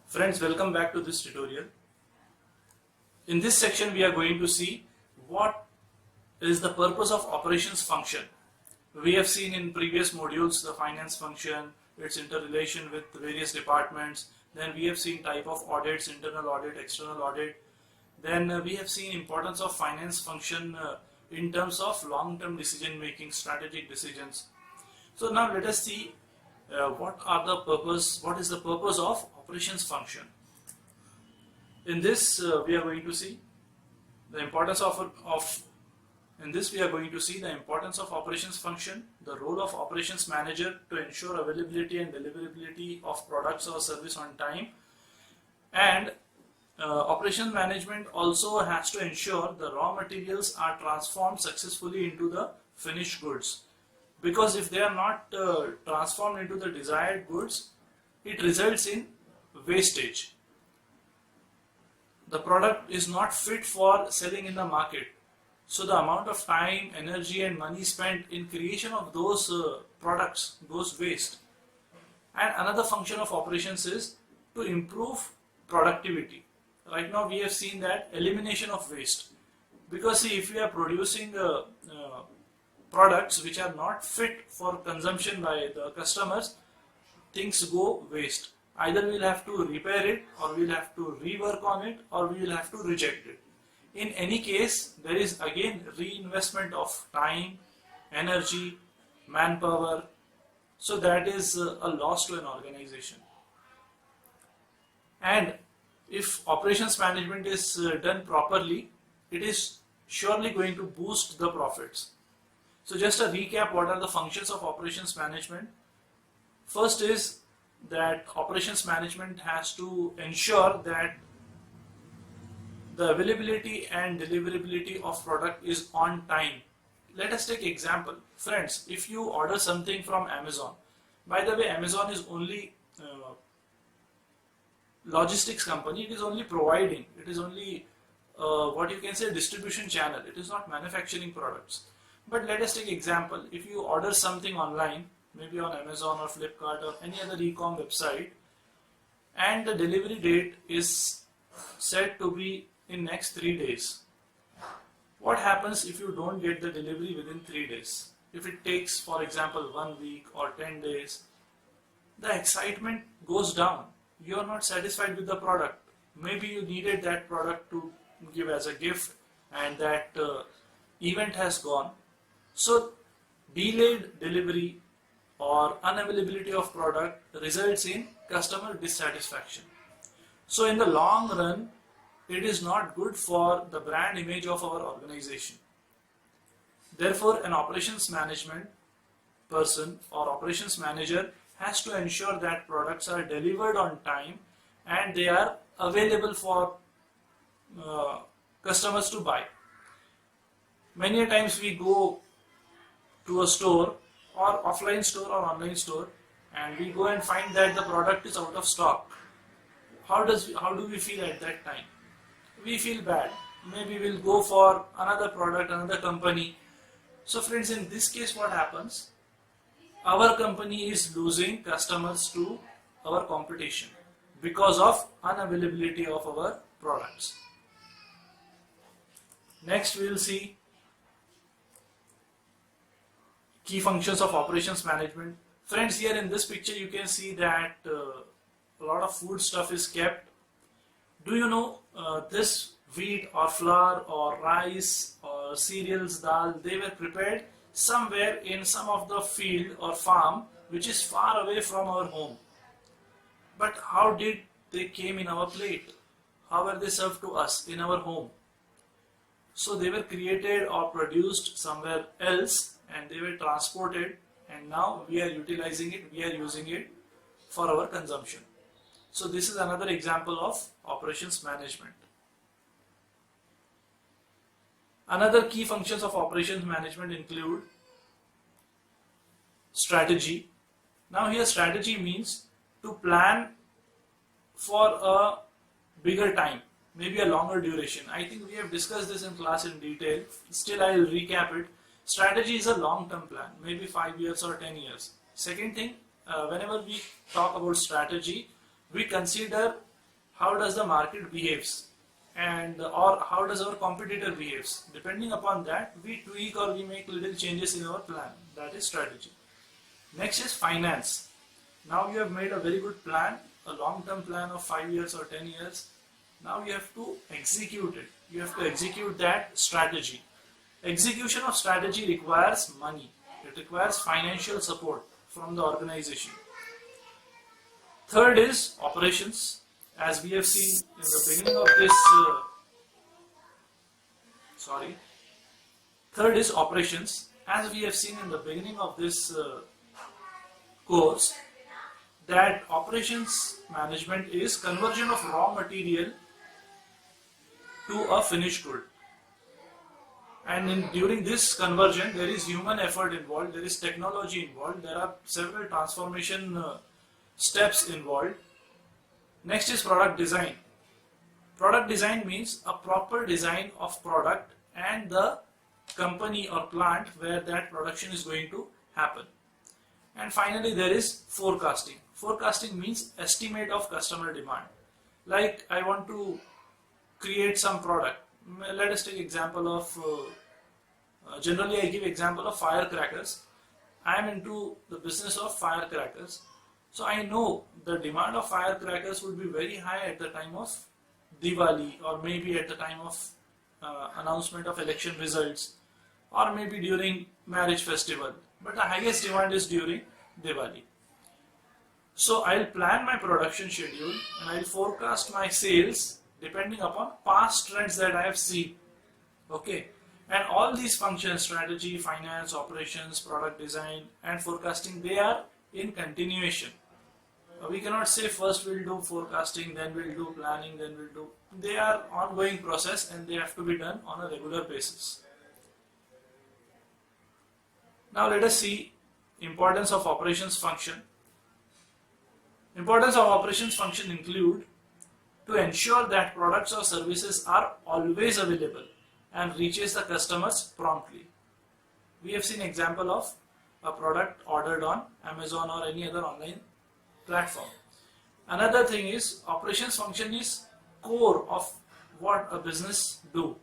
Friends, welcome back to this tutorial. In this section we are going to see what is the purpose of operations function. We have seen in previous modules the finance function, its interrelation with various departments. Then we have seen type of audits, internal audit, external audit. Then we have seen importance of finance function in terms of long-term decision making, strategic decisions. So now let us see what is the purpose of operations function. In this we are going to see the importance of operations function, the role of operations manager to ensure availability and deliverability of products or service on time, and operations management also has to ensure the raw materials are transformed successfully into the finished goods, because if they are not transformed into the desired goods, it results in wastage. The product is not fit for selling in the market. So the amount of time, energy and money spent in creation of those products goes waste. And another function of operations is to improve productivity. Right now we have seen that elimination of waste. Because see, if we are producing products which are not fit for consumption by the customers, things go waste. Either we'll have to repair it, or we'll have to rework on it, or we will have to reject it. In any case, there is again reinvestment of time, energy, manpower. So that is a loss to an organization. And if operations management is done properly, it is surely going to boost the profits. So just a recap, what are the functions of operations management? First is that operations management has to ensure that the availability and deliverability of product is on time. Let us take example. Friends, if you order something from Amazon, by the way, Amazon is only logistics company. It is only providing, it is only what you can say distribution channel. It is not manufacturing products. But let us take example. If you order something online, maybe on Amazon or Flipkart or any other e-com website, and the delivery date is said to be in next 3 days. What happens if you don't get the delivery within 3 days? If it takes, for example, 1 week or 10 days, the excitement goes down. You are not satisfied with the product. Maybe you needed that product to give as a gift, and that event has gone. So delayed delivery or unavailability of product results in customer dissatisfaction. So in the long run, it is not good for the brand image of our organization. Therefore, an operations management person or operations manager has to ensure that products are delivered on time and they are available for customers to buy. Many times we go to a store or offline store or online store, and we go and find that the product is out of stock. How do we feel at that time? We feel bad. Maybe we'll go for another product, another company. So friends, in this case what happens? Our company is losing customers to our competition because of unavailability of our products. Next we will see key functions of operations management. Friends, here in this picture you can see that a lot of food stuff is kept. Do you know this wheat or flour or rice or cereals, dal, they were prepared somewhere in some of the field or farm which is far away from our home. But how did they came in our plate? How were they served to us in our home? So they were created or produced somewhere else, and they were transported, and now we are utilizing it, we are using it for our consumption. So this is another example of operations management. Another key functions of operations management include strategy. Now here strategy means to plan for a bigger time, maybe a longer duration. I think we have discussed this in class in detail. Still I will recap it. Strategy is a long-term plan, maybe 5 years or 10 years. Second thing, whenever we talk about strategy, we consider how does the market behaves, and or how does our competitor behaves. Depending upon that, we tweak or we make little changes in our plan. That is strategy. Next is finance. Now you have made a very good plan, a long-term plan of 5 years or 10 years. Now you have to execute it. You have to execute that strategy. Execution of strategy requires money. It requires financial support from the organization. Third is operations. As we have seen in the beginning of this, Third is operations. As we have seen in the beginning of this course, that operations management is conversion of raw material to a finished good. And during this conversion, there is human effort involved, there is technology involved, there are several transformation steps involved. Next is product design. Product design means a proper design of product and the company or plant where that production is going to happen. And finally, there is forecasting. Forecasting means estimate of customer demand. Like I want to create some product. Let us take example of, generally I give example of firecrackers. I am into the business of firecrackers. So I know the demand of firecrackers would be very high at the time of Diwali, or maybe at the time of announcement of election results, or maybe during marriage festival. But the highest demand is during Diwali. So I'll plan my production schedule and I'll forecast my sales depending upon past trends that I have seen. Okay. And all these functions, strategy, finance, operations, product design and forecasting, they are in continuation. We cannot say first we'll do forecasting, then we'll do planning, then we'll do. They are ongoing process and they have to be done on a regular basis. Now let us see importance of operations function. Importance of operations function include to ensure that products or services are always available and reaches the customers promptly. We have seen example of a product ordered on Amazon or any other online platform. Another thing is operations function is core of what a business do.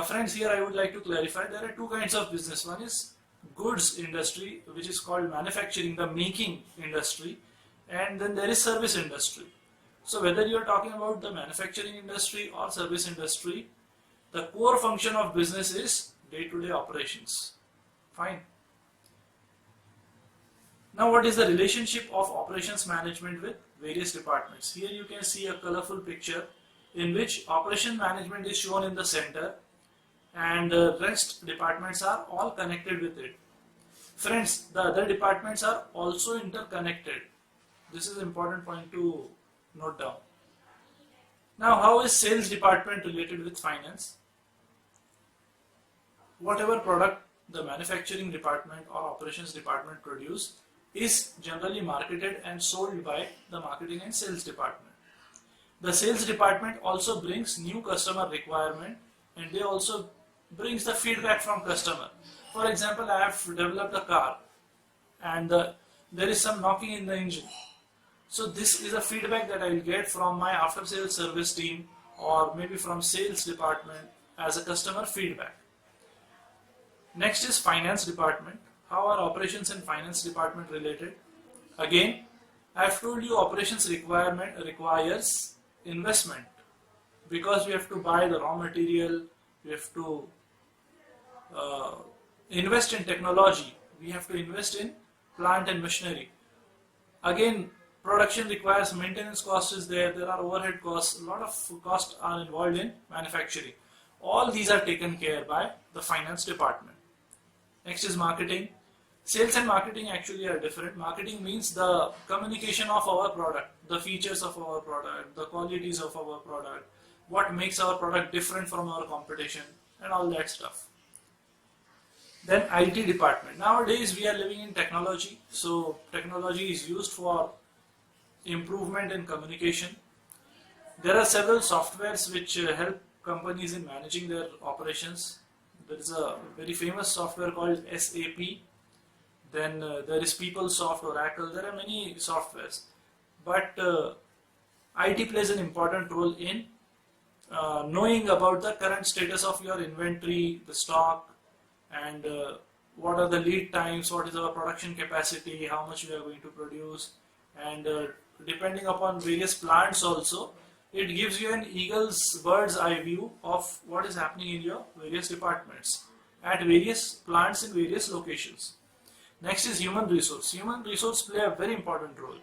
Friends, here I would like to clarify there are two kinds of business. One is goods industry, which is called manufacturing, the making industry, and then there is service industry. So whether you are talking about the manufacturing industry or service industry, the core function of business is day-to-day operations. Fine. Now what is the relationship of operations management with various departments? Here you can see a colorful picture in which operation management is shown in the center and the rest departments are all connected with it. Friends, the other departments are also interconnected. This is an important point to note down. Now how is sales department related with finance? Whatever product the manufacturing department or operations department produce is generally marketed and sold by the marketing and sales department. The sales department also brings new customer requirement and they also brings the feedback from customer. For example, I have developed a car and there is some knocking in the engine. So this is a feedback that I will get from my after sales service team or maybe from sales department as a customer feedback. Next is finance department. How are operations and finance department related? Again, I have told you operations requires investment because we have to buy the raw material, we have to invest in technology, we have to invest in plant and machinery. Again, production requires maintenance cost is there are overhead costs, a lot of costs are involved in manufacturing. All these are taken care by the finance department. Next is marketing. Sales and marketing actually are different. Marketing means the communication of our product, the features of our product, the qualities of our product, what makes our product different from our competition and all that stuff. Then IT department. Nowadays we are living in technology, so technology is used for improvement in communication. There are several softwares which help companies in managing their operations. There is a very famous software called SAP. Then there is PeopleSoft, Oracle. There are many softwares. But IT plays an important role in knowing about the current status of your inventory, the stock, and what are the lead times, what is our production capacity, how much we are going to produce, and depending upon various plants also, it gives you an eagle's bird's eye view of what is happening in your various departments at various plants in various locations. Next is human resource. Human resource play a very important role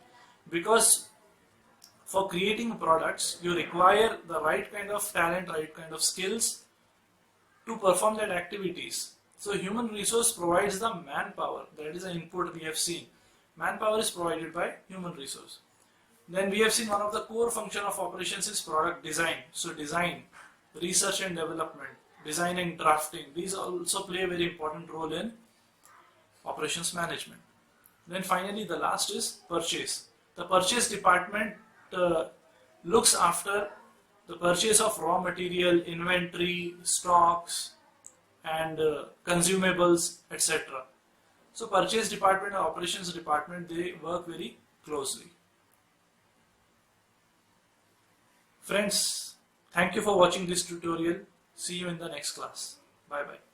because for creating products you require the right kind of talent, right kind of skills to perform that activities. So human resource provides the manpower, that is the input we have seen. Manpower is provided by human resource. Then we have seen one of the core function of operations is product design. So design, research and development, design and drafting, these also play a very important role in operations management. Then finally the last is purchase. The purchase department looks after the purchase of raw material, inventory, stocks, and consumables, etc. So purchase department and operations department, they work very closely. Friends, thank you for watching this tutorial. See you in the next class. Bye bye.